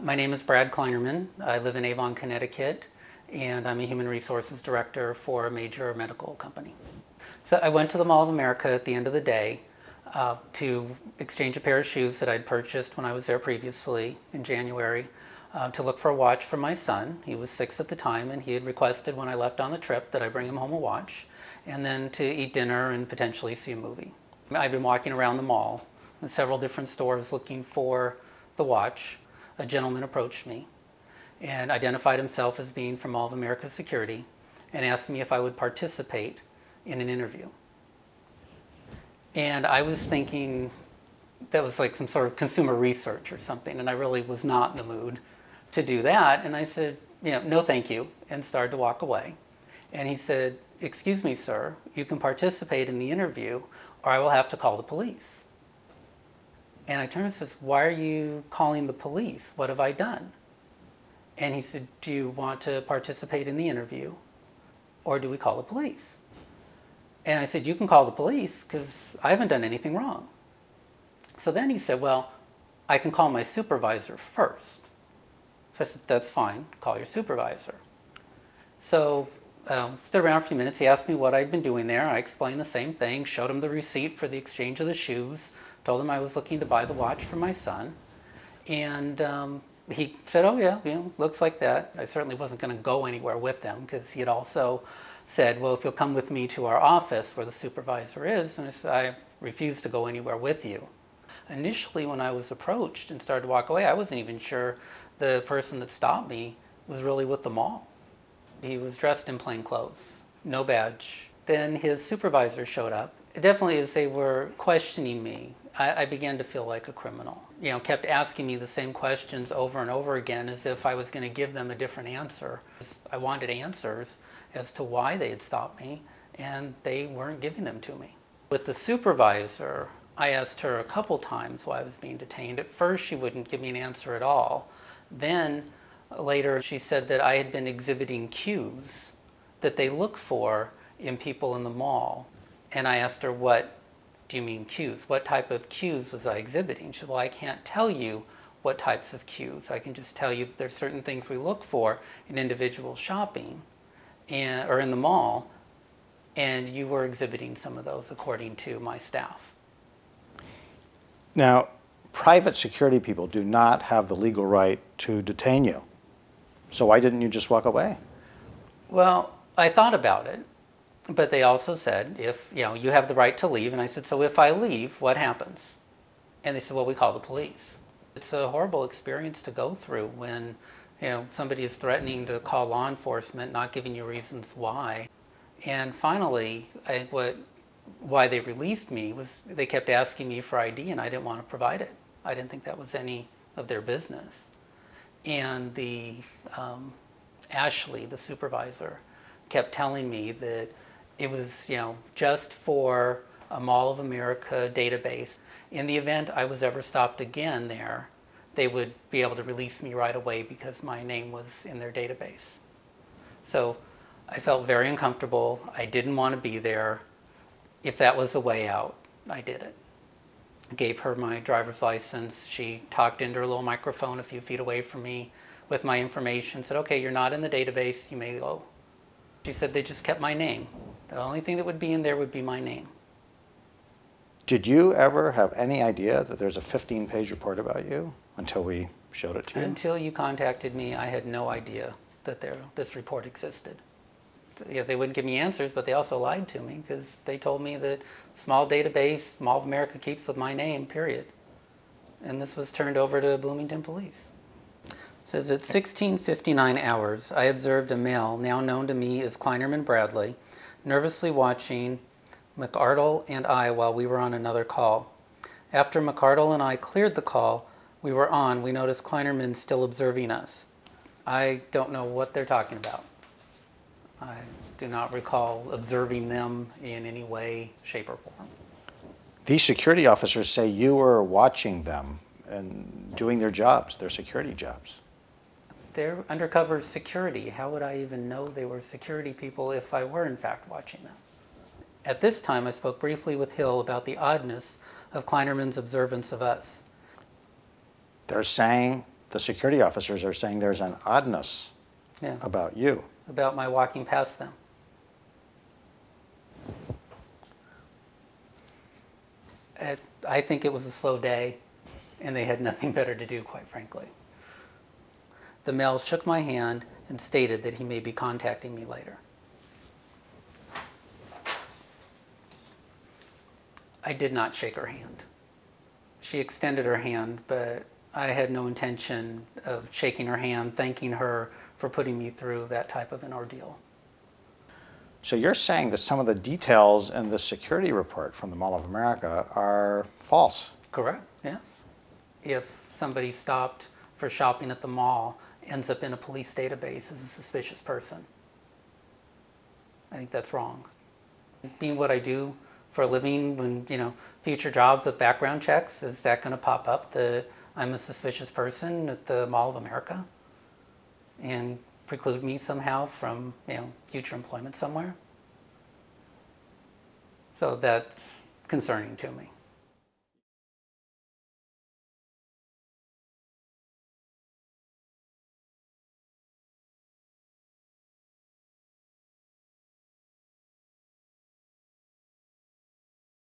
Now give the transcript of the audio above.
My name is Brad Kleinerman. I live in Avon, Connecticut, and I'm a human resources director for a major medical company. So I went to the Mall of America at the end of the day to exchange a pair of shoes that I'd purchased when I was there previously in January to look for a watch for my son. He was 6 at the time, and he had requested when I left on the trip that I bring him home a watch, and then to eat dinner and potentially see a movie. I've been walking around the mall in several different stores looking for the watch. A gentleman approached me and identified himself as being from Mall of America Security and asked me if I would participate in an interview. And I was thinking that was like some sort of consumer research or something, and I really was not in the mood to do that. And I said, no thank you, and started to walk away. And he said, excuse me, sir, you can participate in the interview or I will have to call the police. And I turned and said, why are you calling the police? What have I done? And he said, do you want to participate in the interview or do we call the police? And I said, you can call the police because I haven't done anything wrong. So then he said, well, I can call my supervisor first. So I said, that's fine, call your supervisor. So stood around for a few minutes. He asked me what I'd been doing there. I explained the same thing, showed him the receipt for the exchange of the shoes, told him I was looking to buy the watch for my son. And he said, oh yeah, looks like that. I certainly wasn't going to go anywhere with them because he had also said, well, if you'll come with me to our office where the supervisor is. And I said, I refuse to go anywhere with you. Initially, when I was approached and started to walk away, I wasn't even sure the person that stopped me was really with the mall. He was dressed in plain clothes, no badge. Then his supervisor showed up. Definitely as they were questioning me, I began to feel like a criminal. Kept asking me the same questions over and over again as if I was going to give them a different answer. I wanted answers as to why they had stopped me, and they weren't giving them to me. With the supervisor, I asked her a couple times why I was being detained. At first, she wouldn't give me an answer at all. Then, later, she said that I had been exhibiting cues that they look for in people in the mall. And I asked her, what do you mean cues? What type of cues was I exhibiting? She said, well, I can't tell you what types of cues. I can just tell you that there's certain things we look for in individual shopping or in the mall, and you were exhibiting some of those according to my staff. Now, private security people do not have the legal right to detain you. So why didn't you just walk away? Well, I thought about it. But they also said, if you have the right to leave, and I said, so if I leave, what happens? And they said, well, we call the police. It's a horrible experience to go through when somebody is threatening to call law enforcement, not giving you reasons why. And finally, why they released me was they kept asking me for ID, and I didn't want to provide it. I didn't think that was any of their business. And the Ashley, the supervisor, kept telling me that it was, just for a Mall of America database. In the event I was ever stopped again there, they would be able to release me right away because my name was in their database. So I felt very uncomfortable. I didn't want to be there. If that was the way out, I did it. I gave her my driver's license. She talked into her little microphone a few feet away from me with my information, said, okay, you're not in the database, you may go. She said they just kept my name. The only thing that would be in there would be my name. Did you ever have any idea that there's a 15-page report about you until we showed it to you? Until you contacted me, I had no idea that this report existed. They wouldn't give me answers, but they also lied to me because they told me that small database, Mall of America keeps with my name, period. And this was turned over to Bloomington Police. It says at 16:59 hours, I observed a male, now known to me as Kleinerman Bradley, nervously watching McArdle and I while we were on another call. After McArdle and I cleared the call we noticed Kleinerman still observing us. I don't know what they're talking about. I do not recall observing them in any way, shape, or form. These security officers say you were watching them and doing their jobs, their security jobs. They're undercover security. How would I even know they were security people if I were in fact watching them? At this time, I spoke briefly with Hill about the oddness of Kleinerman's observance of us. They're saying the security officers are saying there's an oddness Yeah. about you. About my walking past them. I think it was a slow day, and they had nothing better to do, quite frankly. The male shook my hand and stated that he may be contacting me later. I did not shake her hand. She extended her hand, but I had no intention of shaking her hand, thanking her for putting me through that type of an ordeal. So you're saying that some of the details in the security report from the Mall of America are false? Correct, yes. If somebody stopped for shopping at the mall, ends up in a police database as a suspicious person. I think that's wrong. Being what I do for a living, when, future jobs with background checks, is that going to pop up that I'm a suspicious person at the Mall of America and preclude me somehow from, future employment somewhere? So that's concerning to me.